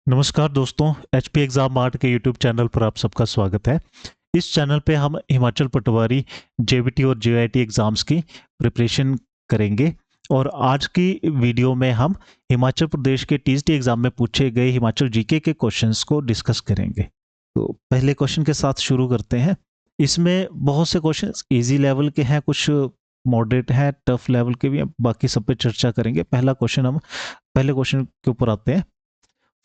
नमस्कार दोस्तों, HP exam mart के यूट्यूब चैनल पर आप सबका स्वागत है। इस चैनल पे हम हिमाचल पटवारी जेबीटी और जेआईटी एग्जाम्स की प्रिपरेशन करेंगे और आज की वीडियो में हम हिमाचल प्रदेश के टीएसटी एग्जाम में पूछे गए हिमाचल जीके के क्वेश्चंस को डिस्कस करेंगे। तो पहले क्वेश्चन के साथ शुरू करते हैं। इसमें बहुत से क्वेश्चंस इजी लेवल के हैं, कुछ मॉडरेट हैं, टफ लेवल के भी हैं, बाकी सब पे चर्चा करेंगे। पहले क्वेश्चन के ऊपर आते हैं।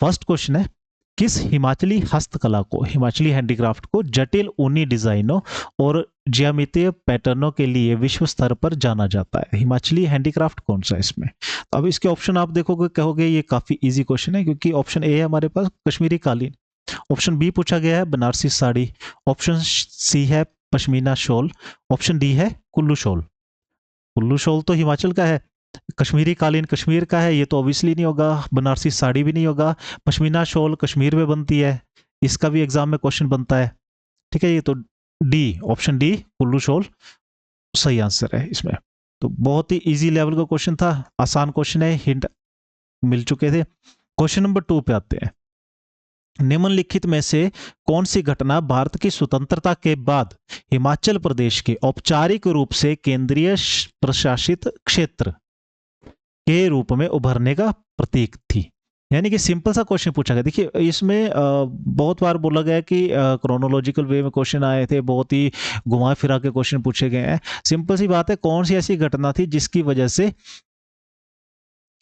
फर्स्ट क्वेश्चन है, किस हिमाचली हस्तकला को, हिमाचली हैंडीक्राफ्ट को जटिल ऊनी डिजाइनों और ज्यामितीय पैटर्नों के लिए विश्व स्तर पर जाना जाता है? हिमाचली हैंडीक्राफ्ट कौन सा है इसमें? अब इसके ऑप्शन आप देखोगे, कहोगे ये काफी इजी क्वेश्चन है, क्योंकि ऑप्शन ए है हमारे पास कश्मीरी कालीन, ऑप्शन बी पूछा गया है बनारसी साड़ी, ऑप्शन सी है पश्मीना शॉल, ऑप्शन डी है कुल्लू शॉल। कुल्लू शॉल तो हिमाचल का है, कश्मीरी कालीन कश्मीर का है, ये तो ऑब्वियसली नहीं होगा। बनारसी साड़ी भी नहीं होगा। पश्मीना शॉल कश्मीर में बनती है, इसका भी एग्जाम में क्वेश्चन बनता है। ठीक है, ये तो D, option D Kullu shawl सही आंसर है इसमें। तो बहुत ही इजी लेवल का क्वेश्चन था, आसान क्वेश्चन है, हिंट मिल चुके थे। क्वेश्चन नंबर 2 पे आते हैं। निम्नलिखित में से कौन सी घटना भारत की स्वतंत्रता के बाद हिमाचल प्रदेश के औपचारिक रूप से केंद्रीय प्रशासित क्षेत्र के रूप में उभरने का प्रतीक थी? यानी कि सिंपल सा क्वेश्चन पूछा गया। देखिए, इसमें बहुत बार बोला गया कि क्रोनोलॉजिकल वे में क्वेश्चन आए थे, बहुत ही घुमा फिरा के क्वेश्चन पूछे गए हैं। सिंपल सी बात है, कौन सी ऐसी घटना थी जिसकी वजह से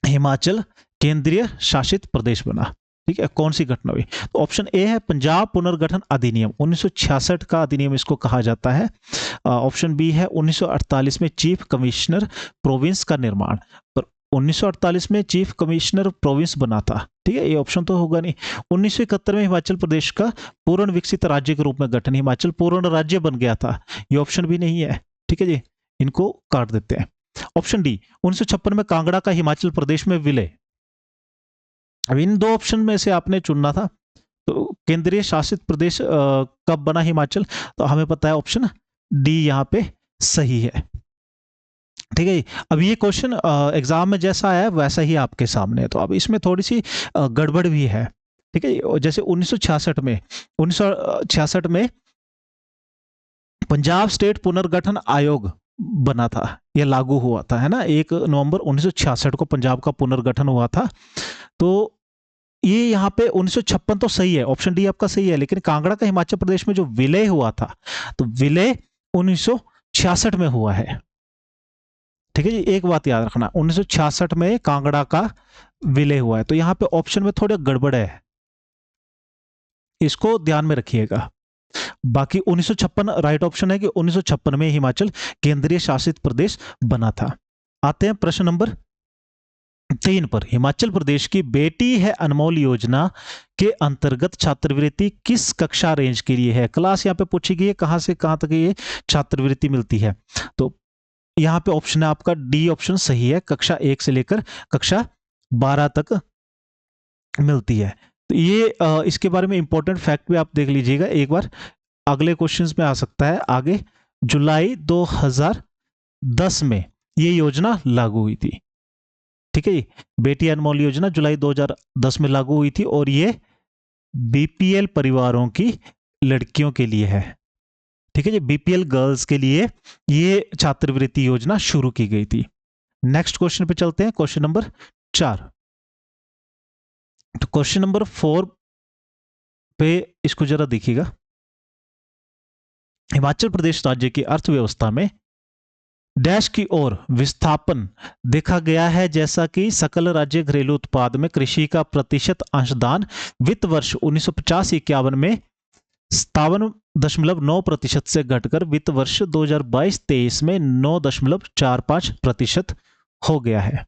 हिमाचल केंद्रीय शासित प्रदेश बना? ठीक है, कौन सी घटना हुई? तो ऑप्शन ए है पंजाब पुनर्गठन अधिनियम 1966 का अधिनियम इसको कहा जाता है। ऑप्शन बी है 1948 में चीफ कमिश्नर प्रोविंस का निर्माण, पर 1948 में चीफ कमिश्नर प्रोविंस बना था। ठीक है, ये ऑप्शन तो होगा नहीं। 1971 में हिमाचल प्रदेश का पूर्ण विकसित राज्य के रूप में गठन, हिमाचल पूर्ण राज्य बन गया था, ये ऑप्शन भी नहीं है। ठीक है जी, इनको काट देते हैं। ऑप्शन डी 1956 में कांगड़ा का हिमाचल प्रदेश में विलय। अब इन दो ऑप्शन में से आपने चुनना था। तो केंद्रीय शासित प्रदेश कब बना हिमाचल? तो हमें पता है ऑप्शन डी यहाँ पे सही है। ठीक है, अब ये क्वेश्चन एग्जाम में जैसा आया वैसा ही आपके सामने है, तो अब इसमें थोड़ी सी गड़बड़ भी है। ठीक है, जैसे 1966 में पंजाब स्टेट पुनर्गठन आयोग बना था, यह लागू हुआ था, है ना। 1 नवंबर 1966 को पंजाब का पुनर्गठन हुआ था। तो ये यहाँ पे 1956 तो सही है, ऑप्शन डी आपका सही है, लेकिन कांगड़ा का हिमाचल प्रदेश में जो विलय हुआ था, तो विलय 1966 में हुआ है। ठीक है जी, एक बात याद रखना, 1966 में कांगड़ा का विलय हुआ है, तो यहाँ पे ऑप्शन में थोड़ा गड़बड़ है, इसको ध्यान में रखिएगा। बाकी 1956 राइट ऑप्शन है कि 1956 में हिमाचल केंद्रीय शासित प्रदेश बना था। आते हैं प्रश्न नंबर 3 पर। हिमाचल प्रदेश की बेटी है अनमोल योजना के अंतर्गत छात्रवृत्ति किस कक्षा रेंज के लिए है? क्लास यहाँ पे पूछी गई है, कहां से कहां तक ये छात्रवृत्ति मिलती है। तो यहाँ पे ऑप्शन है आपका डी ऑप्शन सही है, कक्षा 1 से लेकर कक्षा 12 तक मिलती है। तो ये इसके बारे में इंपॉर्टेंट फैक्ट भी आप देख लीजिएगा एक बार, अगले क्वेश्चंस में आ सकता है आगे। जुलाई 2010 में ये योजना लागू हुई थी। ठीक है, बेटी अनमोल योजना जुलाई 2010 में लागू हुई थी और ये बीपीएल परिवारों की लड़कियों के लिए है। ठीक है जी, बीपीएल गर्ल्स के लिए ये छात्रवृत्ति योजना शुरू की गई थी। नेक्स्ट क्वेश्चन पे चलते हैं, क्वेश्चन नंबर 4। तो क्वेश्चन नंबर 4 पे इसको जरा देखिएगा। हिमाचल प्रदेश राज्य की अर्थव्यवस्था में डैश की ओर विस्थापन देखा गया है, जैसा कि सकल राज्य घरेलू उत्पाद में कृषि का प्रतिशत अंशदान वित्त वर्ष 1950-51 में 57.9% से घटकर वित्त वर्ष 2022-23 में 9.45% हो गया है।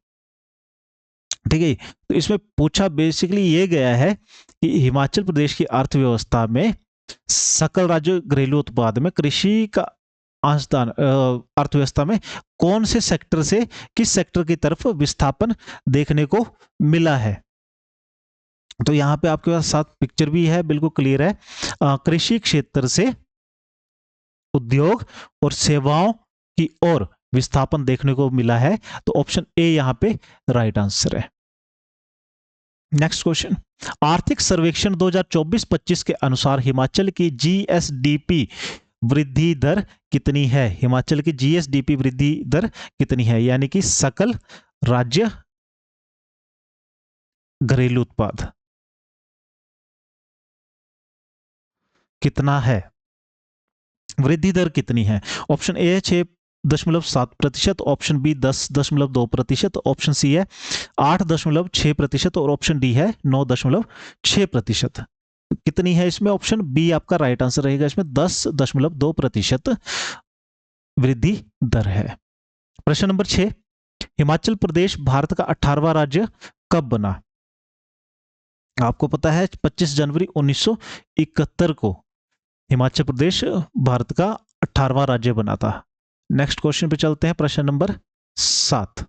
ठीक है, तो इसमें पूछा बेसिकली ये गया है कि हिमाचल प्रदेश की अर्थव्यवस्था में सकल राज्य घरेलू उत्पाद में कृषि का अंशदान अर्थव्यवस्था में कौन से सेक्टर से किस सेक्टर की तरफ विस्थापन देखने को मिला है। तो यहां पे आपके पास साथ पिक्चर भी है, बिल्कुल क्लियर है। कृषि क्षेत्र से उद्योग और सेवाओं की ओर विस्थापन देखने को मिला है, तो ऑप्शन ए यहां पे राइट आंसर है। नेक्स्ट क्वेश्चन, आर्थिक सर्वेक्षण 2024-25 के अनुसार हिमाचल की जीएसडीपी वृद्धि दर कितनी है? हिमाचल की जीएसडीपी वृद्धि दर कितनी है, यानी कि सकल राज्य घरेलू उत्पाद कितना है, वृद्धि दर कितनी है? ऑप्शन ए है 6.7%, ऑप्शन बी 10.2%, ऑप्शन सी है 8.6% और ऑप्शन डी है 9.6%। कितनी है इसमें? ऑप्शन बी आपका राइट आंसर रहेगा, इसमें 10.2% वृद्धि दर है। प्रश्न नंबर 6, हिमाचल प्रदेश भारत का 18वां राज्य कब बना? आपको पता है 25 जनवरी 1971 को हिमाचल प्रदेश भारत का 18वां राज्य बना था। नेक्स्ट क्वेश्चन पे चलते हैं, प्रश्न नंबर 7,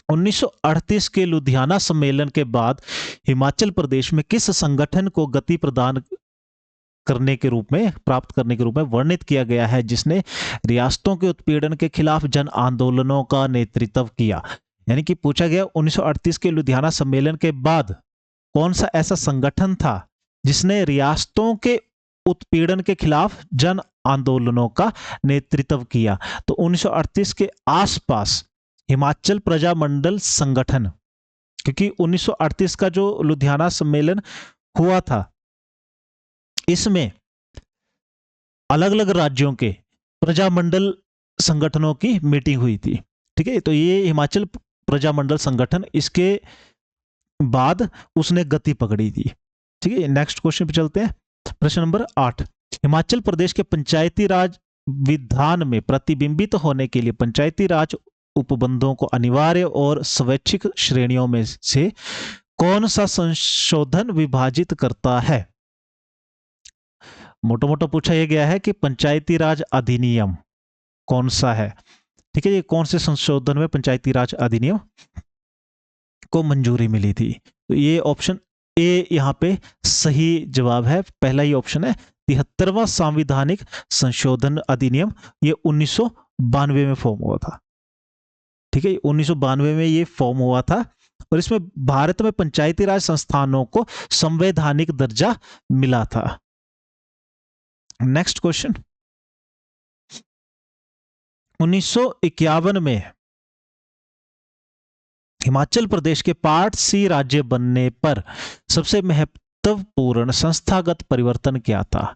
1938 के लुधियाना सम्मेलन के बाद हिमाचल प्रदेश में किस संगठन को गति प्रदान करने के रूप में, प्राप्त करने के रूप में वर्णित किया गया है, जिसने रियासतों के उत्पीड़न के खिलाफ जन आंदोलनों का नेतृत्व किया? यानी कि पूछा गया 1938 के लुधियाना सम्मेलन के बाद कौन सा ऐसा संगठन था जिसने रियासतों के उत्पीड़न के खिलाफ जन आंदोलनों का नेतृत्व किया? तो 1938 के आसपास हिमाचल प्रजामंडल संगठन, क्योंकि 1938 का जो लुधियाना सम्मेलन हुआ था इसमें अलग अलग राज्यों के प्रजामंडल संगठनों की मीटिंग हुई थी, ठीक है। तो ये हिमाचल प्रजामंडल संगठन, इसके बाद उसने गति पकड़ी थी, ठीक है। नेक्स्ट क्वेश्चन पे चलते हैं, प्रश्न नंबर 8, हिमाचल प्रदेश के पंचायती राज विधान में प्रतिबिंबित होने के लिए पंचायती राज उपबंधों को अनिवार्य और स्वैच्छिक श्रेणियों में से कौन सा संशोधन विभाजित करता है? मोटा मोटा पूछा यह गया है कि पंचायती राज अधिनियम कौन सा है, ठीक है। ये कौन से संशोधन में पंचायती राज अधिनियम को मंजूरी मिली थी? तो ये ऑप्शन ए यहाँ पे सही जवाब है, पहला ही ऑप्शन है, 73वां संवैधानिक संशोधन अधिनियम, ये 1992 में फॉर्म हुआ था, ठीक है। 1992 में ये फॉर्म हुआ था और इसमें भारत में पंचायती राज संस्थानों को संवैधानिक दर्जा मिला था। नेक्स्ट क्वेश्चन, 1951 में हिमाचल प्रदेश के पार्ट सी राज्य बनने पर सबसे महत्वपूर्ण संस्थागत परिवर्तन क्या था?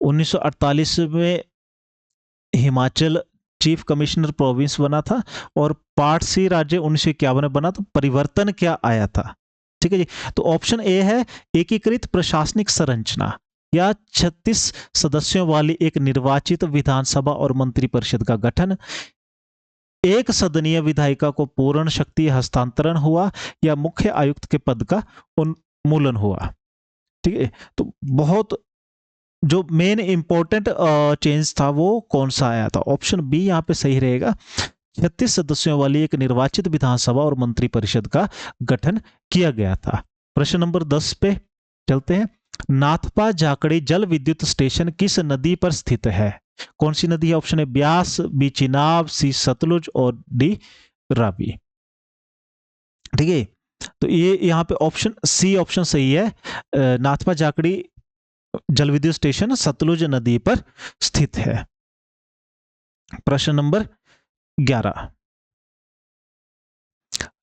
1948 में हिमाचल चीफ कमिश्नर प्रोविंस बना था और पार्ट सी राज्य 1951 में बना, तो परिवर्तन क्या आया था? ठीक है जी। तो ऑप्शन ए है एकीकृत प्रशासनिक संरचना, या 36 सदस्यों वाली एक निर्वाचित विधानसभा और मंत्रिपरिषद का गठन, एक सदनीय विधायिका को पूर्ण शक्ति हस्तांतरण हुआ, या मुख्य आयुक्त के पद का उन्मूलन हुआ, ठीक है। तो बहुत जो मेन इंपॉर्टेंट चेंज था वो कौन सा आया था? ऑप्शन बी यहाँ पे सही रहेगा, 36 सदस्यों वाली एक निर्वाचित विधानसभा और मंत्रिपरिषद का गठन किया गया था। प्रश्न नंबर 10 पे चलते हैं, नाथपा जाखड़ी जल विद्युत स्टेशन किस नदी पर स्थित है? कौन सी नदी है? Option A Beas, B Chenab, C Sutlej और डी रावी, ठीक है। तो ये यहाँ पे ऑप्शन सी ऑप्शन सही है, नाथपा जाखड़ी जल विद्युत स्टेशन सतलुज नदी पर स्थित है। प्रश्न नंबर 11,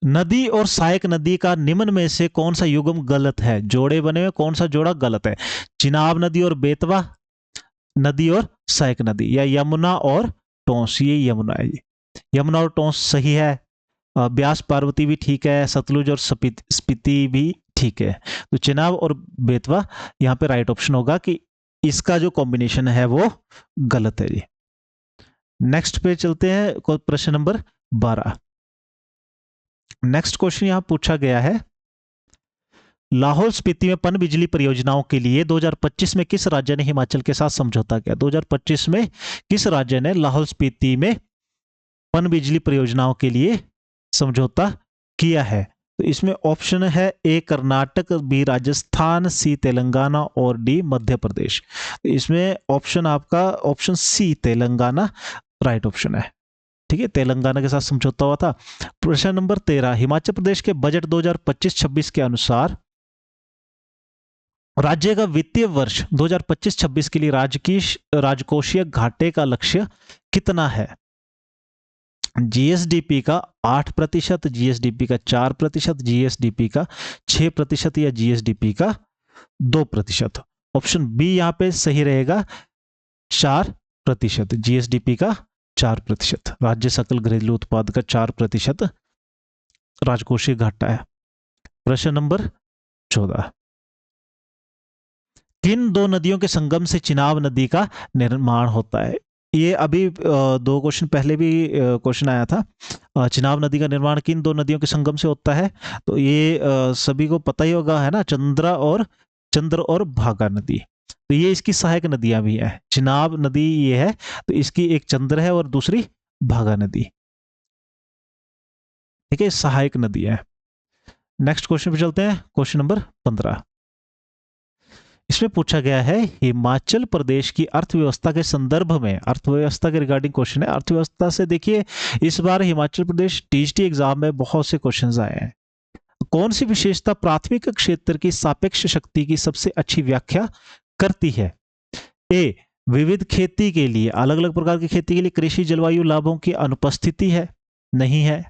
नदी और सहायक नदी का निम्न में से कौन सा युग्म गलत है? जोड़े बने हुए कौन सा जोड़ा गलत है? चिनाब नदी और बेतवा नदी और सहायक नदी, या यमुना और टोंस? ये यमुना है, यमुना और टोंस सही है। ब्यास पार्वती भी ठीक है, सतलुज और स्पीति भी ठीक है। तो चिनाब और बेतवा यहाँ पे राइट ऑप्शन होगा कि इसका जो कॉम्बिनेशन है वो गलत है जी। नेक्स्ट पे चलते हैं, प्रश्न नंबर 12। नेक्स्ट क्वेश्चन यहां पूछा गया है, लाहौल स्पीति में पन बिजली परियोजनाओं के लिए 2025 में किस राज्य ने हिमाचल के साथ समझौता किया? 2025 में किस राज्य ने लाहौल स्पीति में पन बिजली परियोजनाओं के लिए समझौता किया है? तो इसमें ऑप्शन है A Karnataka, B Rajasthan, C Telangana और डी मध्य प्रदेश। तो इसमें ऑप्शन आपका option C Telangana right option है, ठीक है, तेलंगाना के साथ समझौता हुआ था। प्रश्न नंबर 13, हिमाचल प्रदेश के बजट 2025-26 के अनुसार राज्य का वित्तीय वर्ष 2025-26 के लिए राजकोषीय घाटे का लक्ष्य कितना है? जीएसडीपी का 8%, जीएसडीपी का 4%, जीएसडीपी का 6% या जीएसडीपी का 2%। ऑप्शन बी यहां पे सही रहेगा, 4%। जीएसडीपी का 4%, राज्य सकल घरेलू उत्पाद का 4% राजकोषीय घाटा है। प्रश्न नंबर 14, किन दो नदियों के संगम से चिनाब नदी का निर्माण होता है? ये अभी 2 क्वेश्चन पहले भी क्वेश्चन आया था। चिनाब नदी का निर्माण किन दो नदियों के संगम से होता है? तो ये सभी को पता ही होगा, है ना, चंद्र और भागा नदी। तो ये इसकी सहायक नदियां भी हैं। चिनाब नदी ये है, तो इसकी एक चंद्र है और दूसरी भागा नदी। ठीक है, सहायक नदी है। नेक्स्ट क्वेश्चन पे चलते हैं, क्वेश्चन नंबर 15। इसमें पूछा गया है, हिमाचल प्रदेश की अर्थव्यवस्था के संदर्भ में, अर्थव्यवस्था के रिगार्डिंग क्वेश्चन है। अर्थव्यवस्था से देखिए, इस बार हिमाचल प्रदेश टीजीटी एग्जाम में बहुत से क्वेश्चंस आए हैं। कौन सी विशेषता प्राथमिक क्षेत्र की सापेक्ष शक्ति की सबसे अच्छी व्याख्या करती है? ए, विविध खेती के लिए, अलग अलग प्रकार की खेती के लिए कृषि जलवायु लाभों की अनुपस्थिति है, नहीं है,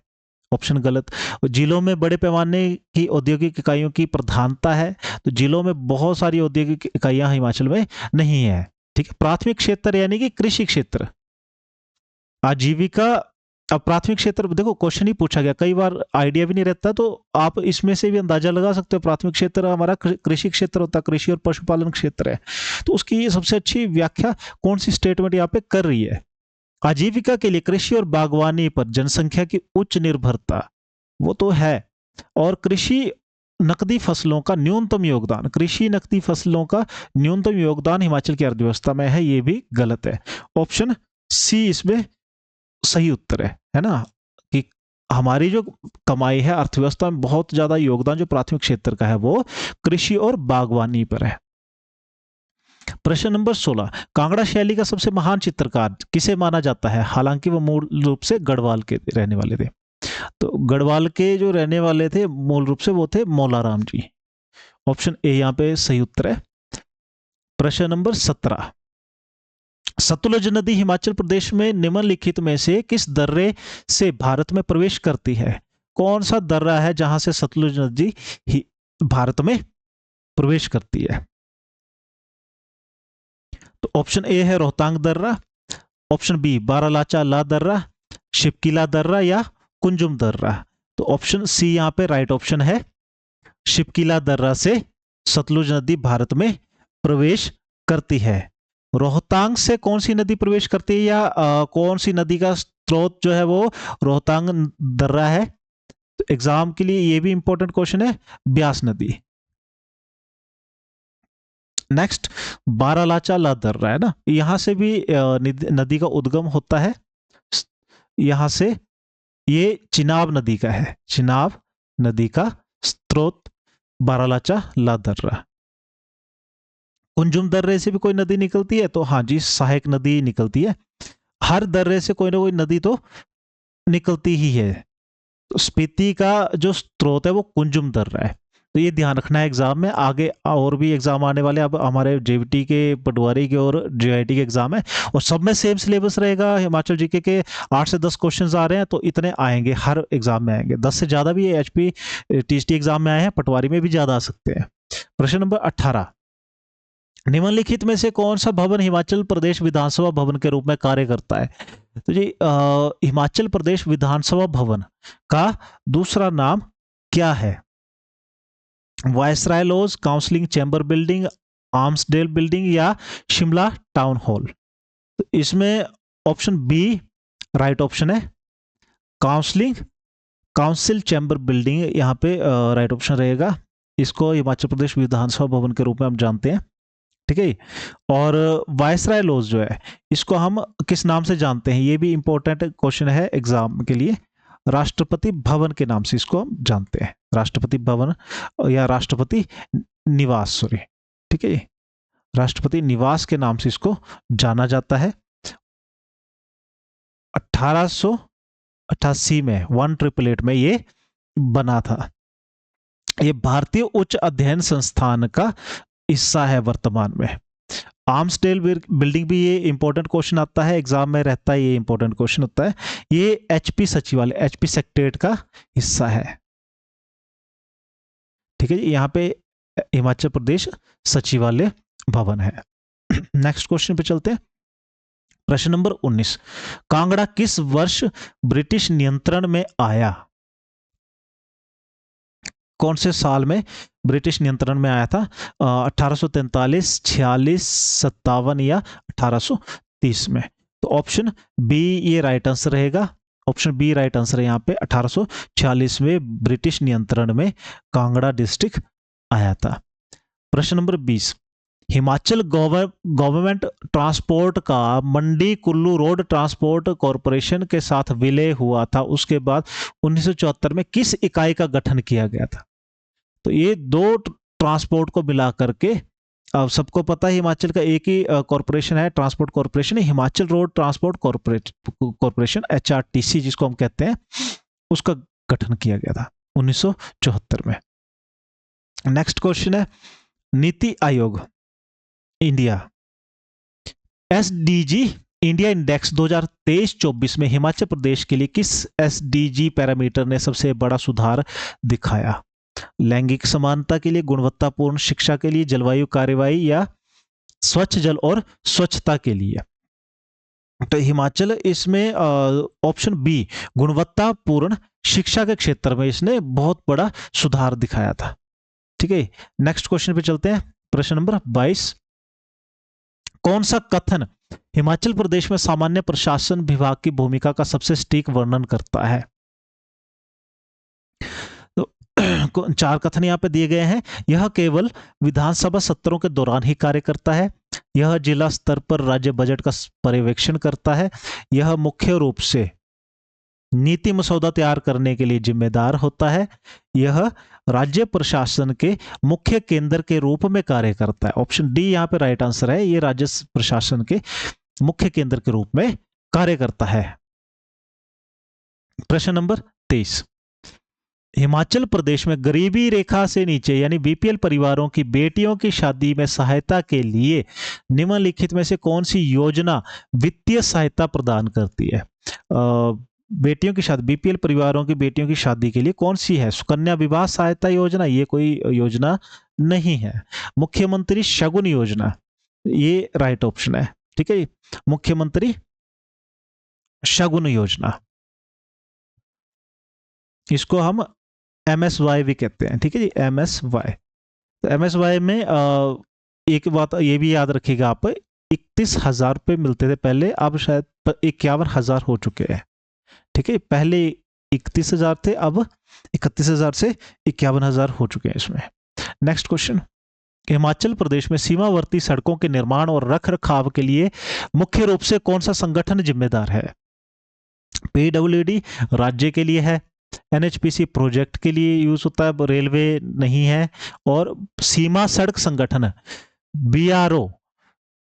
ऑप्शन गलत। जिलों में बड़े पैमाने की औद्योगिक इकाइयों की प्रधानता है, तो जिलों में बहुत सारी औद्योगिक इकाइयां हिमाचल में नहीं है। ठीक है, प्राथमिक क्षेत्र यानी कि कृषि क्षेत्र, आजीविका। अब प्राथमिक क्षेत्र देखो, क्वेश्चन ही पूछा गया, कई बार आइडिया भी नहीं रहता, तो आप इसमें से भी अंदाजा लगा सकते हो। प्राथमिक क्षेत्र हमारा कृषि क्षेत्र होता है, कृषि और पशुपालन क्षेत्र है, तो उसकी ये सबसे अच्छी व्याख्या कौन सी स्टेटमेंट यहाँ पे कर रही है? आजीविका के लिए कृषि और बागवानी पर जनसंख्या की उच्च निर्भरता, वो तो है, और कृषि नकदी फसलों का न्यूनतम योगदान, कृषि नकदी फसलों का न्यूनतम योगदान हिमाचल की अर्थव्यवस्था में है, ये भी गलत है। ऑप्शन सी इसमें सही उत्तर है ना, कि हमारी जो कमाई है अर्थव्यवस्था में, बहुत ज्यादा योगदान जो प्राथमिक क्षेत्र का है वो कृषि और बागवानी पर है। प्रश्न नंबर 16, कांगड़ा शैली का सबसे महान चित्रकार किसे माना जाता है? हालांकि वो मूल रूप से गढ़वाल के रहने वाले थे, तो गढ़वाल के जो रहने वाले थे मूल रूप से वो थे मौलाराम जी। ऑप्शन ए यहां पे सही उत्तर है। प्रश्न नंबर 17, सतलुज नदी हिमाचल प्रदेश में निम्नलिखित में से किस दर्रे से भारत में प्रवेश करती है? कौन सा दर्रा है जहां से सतलुज नदी भारत में प्रवेश करती है? तो ऑप्शन ए है रोहतांग दर्रा, ऑप्शन बी बारालाचा ला दर्रा, शिपकिला दर्रा या कुंजुम दर्रा। तो ऑप्शन सी यहां पे राइट ऑप्शन है, शिपकिला दर्रा से सतलुज नदी भारत में प्रवेश करती है। रोहतांग से कौन सी नदी प्रवेश करती है, या कौन सी नदी का स्रोत जो है वो रोहतांग दर्रा है? तो एग्जाम के लिए ये भी इंपॉर्टेंट क्वेश्चन है, ब्यास नदी। नेक्स्ट, बारालाचा ला दर्रा है ना, यहां से भी नदी का उद्गम होता है, यहां से ये चिनाब नदी का है, चिनाब नदी का स्रोत बारालाचा ला दर्रा। कुंजुम दर्रे से भी कोई नदी निकलती है, तो हाँ जी, सहायक नदी निकलती है। हर दर्रे से कोई ना कोई नदी तो निकलती ही है। तो स्पीति का जो स्रोत है वो कुंजुम दर्रा है, तो ये ध्यान रखना है एग्जाम में। आगे और भी एग्जाम आने वाले, अब हमारे जेवीटी के, पटवारी के और जेआईटी के एग्जाम है, और सब में सेम सिलेबस रहेगा। हिमाचल जीके के 8 से 10 क्वेश्चंस आ रहे हैं, तो इतने आएंगे, हर एग्जाम में आएंगे। 10 से ज्यादा भी एचपी टीजीटी एग्जाम में आए हैं, पटवारी में भी ज्यादा आ सकते हैं। प्रश्न नंबर 18, निम्नलिखित में से कौन सा भवन हिमाचल प्रदेश विधानसभा भवन के रूप में कार्य करता है? तो जी हिमाचल प्रदेश विधानसभा भवन का दूसरा नाम क्या है? Viceroy lodge, counselling chamber building, Armsdale building या शिमला टाउन हॉल? तो इसमें ऑप्शन बी राइट ऑप्शन है, काउंसिल चैम्बर बिल्डिंग यहाँ पे राइट ऑप्शन रहेगा। इसको हिमाचल प्रदेश विधानसभा भवन के रूप में हम जानते हैं, ठीक है। और वायसराय लॉज जो है, इसको हम किस नाम से जानते हैं? ये भी इंपॉर्टेंट क्वेश्चन है एग्जाम के लिए। राष्ट्रपति भवन के नाम से इसको हम जानते हैं, राष्ट्रपति भवन या राष्ट्रपति निवास, सॉरी, ठीक है, राष्ट्रपति निवास के नाम से इसको जाना जाता है। 88 में 1888 में ये बना था। ये भारतीय उच्च अध्ययन संस्थान का हिस्सा है वर्तमान में। आर्म्सडेल बिल्डिंग भी ये इंपॉर्टेंट क्वेश्चन आता है, एग्जाम में रहता है, ये इंपॉर्टेंट क्वेश्चन होता है। ये एचपी सचिवालय, एचपी सेक्रेटेरिएट का हिस्सा है। ठीक है जी, यहाँ पे हिमाचल प्रदेश सचिवालय भवन है। नेक्स्ट क्वेश्चन पे चलते हैं। प्रश्न नंबर 19, कांगड़ा किस वर्ष ब्रिटिश नियंत्रण में आया? कौन से साल में ब्रिटिश नियंत्रण में आया था? 1843, 46, 57 या 1830 में? तो ऑप्शन बी ये राइट आंसर रहेगा। ऑप्शन बी राइट आंसर है यहाँ पे। 1846 में ब्रिटिश नियंत्रण में कांगड़ा डिस्ट्रिक्ट आया था। प्रश्न नंबर 20, हिमाचल गवर्नमेंट ट्रांसपोर्ट का Mandi Kullu road transport corporation के साथ विलय हुआ था, उसके बाद 1974 में किस इकाई का गठन किया गया था? तो ये दो ट्रांसपोर्ट को मिला करके, अब सबको पता है हिमाचल का एक ही कॉरपोरेशन है, transport corporation, Himachal road transport corporation, HRTC जिसको हम कहते हैं, उसका गठन किया गया था 1974 में। नेक्स्ट क्वेश्चन है, NITI Aayog India SDG India index 2023-24 में हिमाचल प्रदेश के लिए किस SDG पैरामीटर ने सबसे बड़ा सुधार दिखाया? लैंगिक समानता के लिए, गुणवत्तापूर्ण शिक्षा के लिए, जलवायु कार्रवाई या स्वच्छ जल और स्वच्छता के लिए? तो हिमाचल इसमें ऑप्शन बी गुणवत्तापूर्ण शिक्षा के क्षेत्र में इसने बहुत बड़ा सुधार दिखाया था। ठीक है, नेक्स्ट क्वेश्चन पे चलते हैं। प्रश्न नंबर 22, कौन सा कथन हिमाचल प्रदेश में सामान्य प्रशासन विभाग की भूमिका का सबसे सटीक वर्णन करता है? तो 4 कथन यहां पे दिए गए हैं। यह केवल विधानसभा सत्रों के दौरान ही कार्य करता है, यह जिला स्तर पर राज्य बजट का पर्यवेक्षण करता है, यह मुख्य रूप से नीति मसौदा तैयार करने के लिए जिम्मेदार होता है, यह राज्य प्रशासन के मुख्य केंद्र के रूप में कार्य करता है। ऑप्शन डी यहाँ पे राइट आंसर है, ये राज्य प्रशासन के मुख्य केंद्र के रूप में कार्य करता है। प्रश्न नंबर 23, हिमाचल प्रदेश में गरीबी रेखा से नीचे यानी BPL परिवारों की बेटियों की शादी में सहायता के लिए निम्नलिखित में से कौन सी योजना वित्तीय सहायता प्रदान करती है? बेटियों की शादी, BPL परिवारों की बेटियों की शादी के लिए कौन सी है? सुकन्या विवाह सहायता योजना, ये कोई योजना नहीं है। मुख्यमंत्री शगुन योजना, ये राइट ऑप्शन है। ठीक है, मुख्यमंत्री शगुन योजना, इसको हम MSY भी कहते हैं। ठीक है जी, MSY। तो MSY में एक बात ये भी याद रखिएगा आप, 31,000 रुपये मिलते थे पहले, अब शायद 51,000 हो चुके हैं। ठीक है, पहले 31,000 थे, अब 31,000 से 51,000 हो चुके हैं इसमें। नेक्स्ट क्वेश्चन, हिमाचल प्रदेश में सीमावर्ती सड़कों के निर्माण और रख रखाव के लिए मुख्य रूप से कौन सा संगठन जिम्मेदार है? PWD राज्य के लिए है, NHPC प्रोजेक्ट के लिए यूज होता है, रेलवे नहीं है, और सीमा सड़क संगठन BRO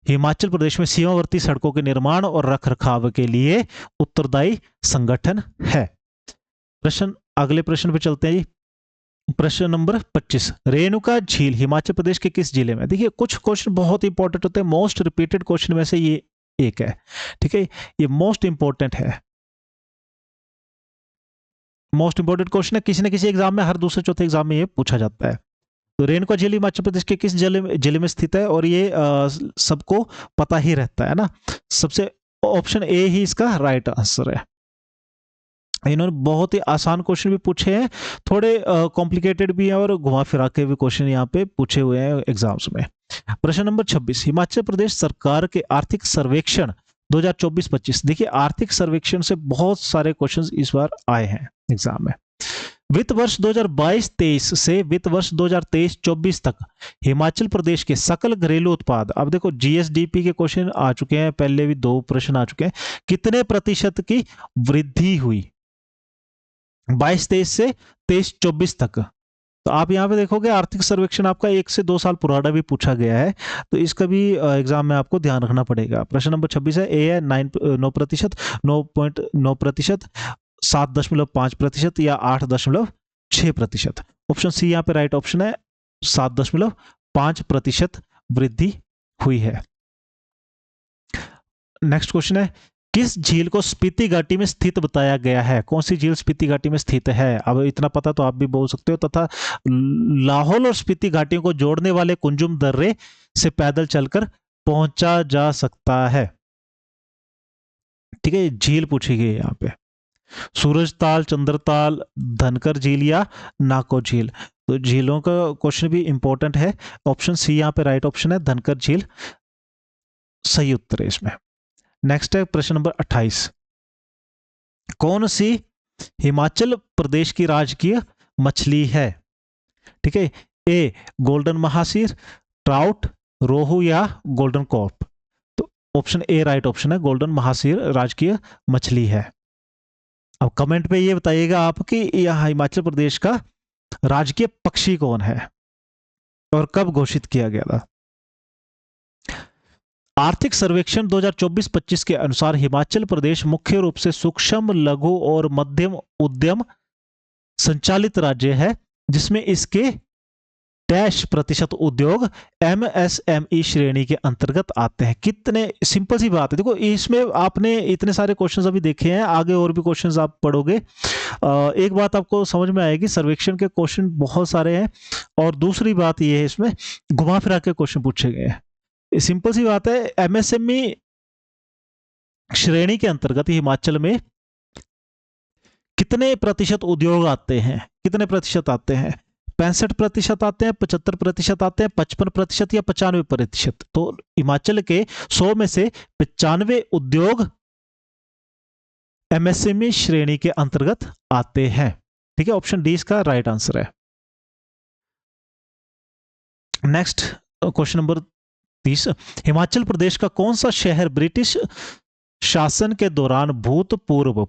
हिमाचल प्रदेश में सीमावर्ती सड़कों के निर्माण और रखरखाव के लिए उत्तरदायी संगठन है। अगले प्रश्न पे चलते हैं जी। प्रश्न नंबर 25, रेणुका झील हिमाचल प्रदेश के किस जिले में? देखिए कुछ क्वेश्चन बहुत इंपॉर्टेंट होते हैं, मोस्ट रिपीटेड क्वेश्चन में से ये एक है। ठीक है, ये मोस्ट इंपॉर्टेंट है, मोस्ट इंपॉर्टेंट क्वेश्चन है, किसी न किसी एग्जाम में, हर दूसरे चौथे एग्जाम में ये पूछा जाता है। तो रेणुका झील हिमाचल प्रदेश के किस जिले में स्थित है? और ये सबको पता ही रहता है ना, सबसे ऑप्शन ए ही इसका राइट आंसर है। इन्होंने बहुत ही आसान क्वेश्चन भी पूछे हैं, थोड़े कॉम्प्लिकेटेड भी हैं, और घुमा फिरा के भी क्वेश्चन यहाँ पे पूछे हुए हैं एग्जाम्स में। प्रश्न नंबर 26, हिमाचल प्रदेश सरकार के आर्थिक सर्वेक्षण 2024-25, देखिए आर्थिक सर्वेक्षण से बहुत सारे क्वेश्चंस इस बार आए हैं एग्जाम में। वित्त वर्ष 2022-23 से वित्त वर्ष 2023-24 तक हिमाचल प्रदेश के सकल घरेलू उत्पाद, अब देखो GSDP के क्वेश्चन आ चुके हैं, पहले भी 2 प्रश्न आ चुके हैं, कितने प्रतिशत की वृद्धि हुई 22-23 से 23-24 तक? तो आप यहाँ पे देखोगे आर्थिक सर्वेक्षण आपका 1 से 2 साल पुराना भी पूछा गया है, तो इसका भी एग्जाम में आपको ध्यान रखना पड़ेगा। प्रश्न नंबर 26 है, ए है 9%, 9.9%, 7.5% या 8.6%। ऑप्शन सी यहाँ पे राइट ऑप्शन है, 7.5% वृद्धि हुई है। नेक्स्ट क्वेश्चन है, किस झील को स्पीति घाटी में स्थित बताया गया है? कौन सी झील स्पीति घाटी में स्थित है? अब इतना पता तो आप भी बोल सकते हो। तथा लाहौल और स्पीति घाटियों को जोड़ने वाले कुंजुम दर्रे से पैदल चलकर पहुंचा जा सकता है। ठीक है, झील पूछी गई है यहाँ पे, सूरजताल, चंद्रताल, धनकर झील या नाको झील। तो झीलों का क्वेश्चन भी इंपॉर्टेंट है। ऑप्शन सी यहाँ पे राइट ऑप्शन है, धनकर झील सही उत्तर है इसमें। नेक्स्ट है प्रश्न नंबर 28, कौन सी हिमाचल प्रदेश की राजकीय मछली है? ठीक है, ए गोल्डन महासीर, ट्राउट, रोहू या गोल्डन कॉर्प। तो ऑप्शन ए राइट ऑप्शन है, गोल्डन महासीर राजकीय मछली है। अब कमेंट पे ये बताइएगा आप कि यह हिमाचल प्रदेश का राजकीय पक्षी कौन है और कब घोषित किया गया था? आर्थिक सर्वेक्षण 2024-25 के अनुसार हिमाचल प्रदेश मुख्य रूप से सूक्ष्म, लघु और मध्यम उद्यम संचालित राज्य है, जिसमें इसके 10% उद्योग MSME श्रेणी के अंतर्गत आते हैं। कितने सिंपल सी बात है। देखो, इसमें आपने इतने सारे क्वेश्चंस अभी देखे हैं, आगे और भी क्वेश्चंस आप पढ़ोगे, एक बात आपको समझ में आएगी, सर्वेक्षण के क्वेश्चन बहुत सारे हैं। और दूसरी बात ये है, इसमें घुमा फिरा के क्वेश्चन पूछे गए हैं। सिंपल सी बात है, MSME श्रेणी के अंतर्गत हिमाचल में कितने प्रतिशत उद्योग आते हैं? कितने प्रतिशत आते हैं? 65% आते हैं, 75% आते हैं, 55% या 95%। तो हिमाचल के 100 में से 95 उद्योग MSME श्रेणी के अंतर्गत आते हैं। ठीक है, ऑप्शन डी इसका राइट आंसर है। Next question number 30, Himachal Pradesh का कौन सा शहर ब्रिटिश शासन के दौरान भूतपूर्व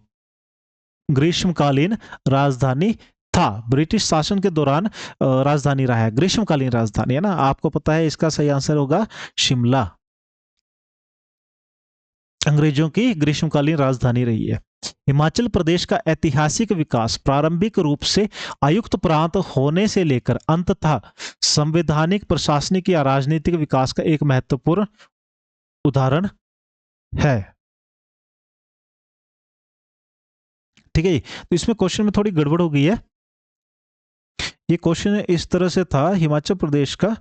ग्रीष्मकालीन राजधानी था? ब्रिटिश शासन के दौरान राजधानी रहा है, ग्रीष्मकालीन राजधानी है ना, आपको पता है। इसका सही आंसर होगा शिमला, अंग्रेजों की ग्रीष्मकालीन राजधानी रही है। हिमाचल प्रदेश का ऐतिहासिक विकास प्रारंभिक रूप से आयुक्त प्रांत होने से लेकर अंततः संवैधानिक, प्रशासनिक या राजनीतिक विकास का एक महत्वपूर्ण उदाहरण है। ठीक है, तो इसमें क्वेश्चन में थोड़ी गड़बड़ हो गई है। ये क्वेश्चन इस तरह से था, हिमाचल प्रदेश का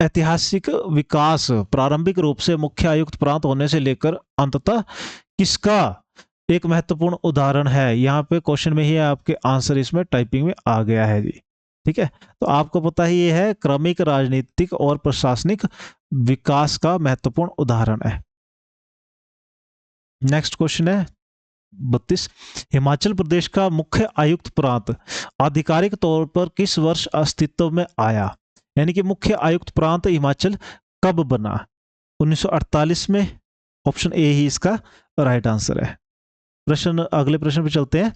ऐतिहासिक विकास प्रारंभिक रूप से मुख्य आयुक्त प्रांत होने से लेकर अंततः किसका एक महत्वपूर्ण उदाहरण है? यहाँ पे क्वेश्चन में ही आपके आंसर इसमें टाइपिंग में आ गया है जी। ठीक है, तो आपको पता ही ये है, क्रमिक राजनीतिक और प्रशासनिक विकास का महत्वपूर्ण उदाहरण है। नेक्स्ट क्वेश्चन है 32, हिमाचल प्रदेश का मुख्य आयुक्त प्रांत आधिकारिक तौर पर किस वर्ष अस्तित्व में आया? यानी कि मुख्य आयुक्त प्रांत हिमाचल कब बना? 1948 में। ऑप्शन ए ही इसका राइट आंसर है। अगले प्रश्न पे चलते हैं।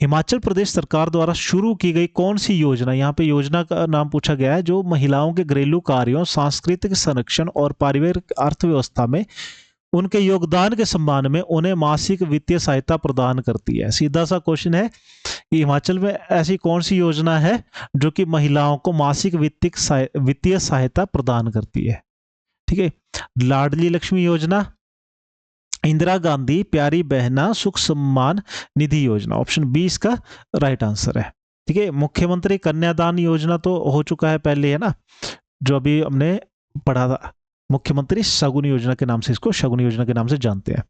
हिमाचल प्रदेश सरकार द्वारा शुरू की गई कौन सी योजना, यहाँ पे योजना का नाम पूछा गया है, जो महिलाओं के घरेलू कार्यों, सांस्कृतिक संरक्षण और पारिवारिक अर्थव्यवस्था में उनके योगदान के सम्मान में उन्हें मासिक वित्तीय सहायता प्रदान करती है? सीधा सा क्वेश्चन है कि हिमाचल में ऐसी कौन सी योजना है जो कि महिलाओं को मासिक वित्तीय सहायता प्रदान करती है? ठीक है, लाडली लक्ष्मी योजना, इंदिरा गांधी प्यारी बहना सुख सम्मान निधि योजना। ऑप्शन बी इसका राइट आंसर है। ठीक है, मुख्यमंत्री कन्यादान योजना तो हो चुका है पहले, है ना, जो अभी हमने पढ़ा था। मुख्यमंत्री शगुन योजना के नाम से, इसको शगुन योजना के नाम से जानते हैं।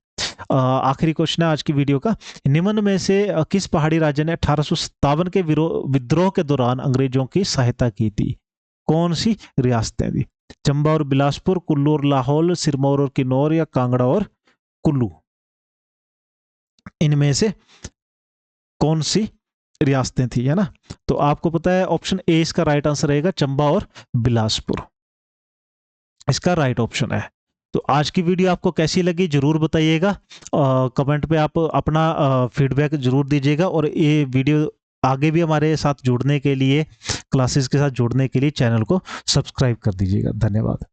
आखिरी क्वेश्चन है आज की वीडियो का, निम्न में से किस पहाड़ी राज्य ने 1857 के विद्रोह के दौरान अंग्रेजों की सहायता की थी? कौन सी रियासतें थी? चंबा और बिलासपुर, कुल्लू और लाहौल, सिरमौर और किन्नौर या कांगड़ा और कुल्लू? इनमें से कौन सी रियासतें थी, है ना? तो आपको पता है ऑप्शन ए इसका राइट आंसर रहेगा, चंबा और बिलासपुर इसका राइट ऑप्शन है। तो आज की वीडियो आपको कैसी लगी जरूर बताइएगा, कमेंट पे आप अपना फीडबैक जरूर दीजिएगा। और ये वीडियो आगे भी हमारे साथ जुड़ने के लिए, क्लासेस के साथ जुड़ने के लिए चैनल को सब्सक्राइब कर दीजिएगा। धन्यवाद।